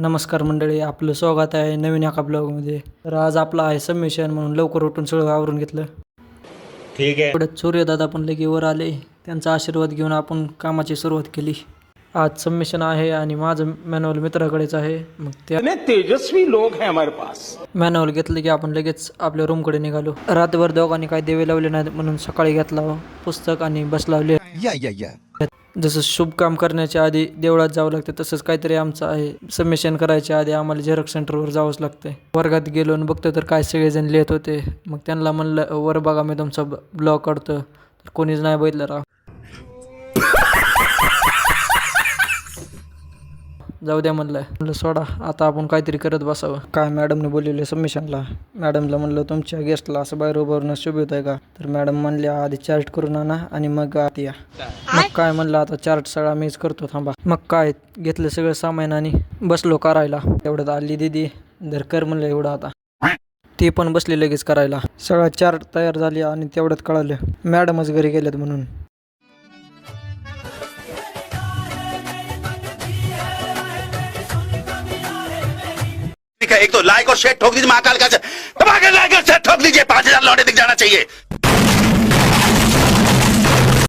नमस्कार मंडळी, आपलं स्वागत आहे नवीन एका ब्लॉगमध्ये. तर आज आपला आहे सबमिशन म्हणून लवकर उठून सगळं आवरून घेतलं. ठीक आहे. एवढ्यात सूर्यदादा पण लगे वर आले. त्यांचा आशीर्वाद घेऊन आपण कामाची सुरुवात केली. आज सबमिशन आहे आणि माझं मॅन्युअल मित्राकडेच आहे. मग त्या तेजस्वी लोग हैं हमारे पास. मॅन्युअल घेतलं की आपण लगेच आपल्या रूमकडे निघालो. रातभर दोघांनी काही देवे लावले नाहीत म्हणून सकाळी घेतला पुस्तक आणि बस लावले. जसं शुभ काम करण्याच्या आधी देवळात जावं लागतं तसंच काहीतरी आमचं आहे. सबमिशन करायच्या आधी आम्हाला झेरॉक्स सेंटरवर जावंच लागतंय. वर्गात गेलो आणि बघतो तर काय सगळेजण लिहित होते. मग त्यांना म्हणलं वर बघा मी तुमचा ब्लॉग काढतो. तर कोणीच नाही बघितलं राव. जाऊ द्या म्हणलं सोडा, आता आपण काहीतरी करत बसावं. काय मॅडमने बोललेलं सबमिशनला. मॅडमला म्हणलं तुमच्या गेस्टला असं बाहेर उभारून शुभ होत आहे का. तर मॅडम म्हणले आधी चार्ट करून आणा आणि मग आत या. मग काय म्हणलं आता चार्ट सगळा मीच करतो थांबा. मग काय घेतलं सगळं सामान आणि बसलो करायला. तेवढ्यात आली दिदी, धर कर म्हणलं एवढं आता. ती पण बसली लगेच करायला. सगळा चार्ट तयार झाली आणि तेवढ्यात कळालं मॅडमच घरी गेल्यात म्हणून. एक तो लाइक और शेयर ठोक दीजिए महाकाल का, दबा के लाइक और शेयर ठोक दीजिए, 5,000 लौटे दिख जाना चाहिए।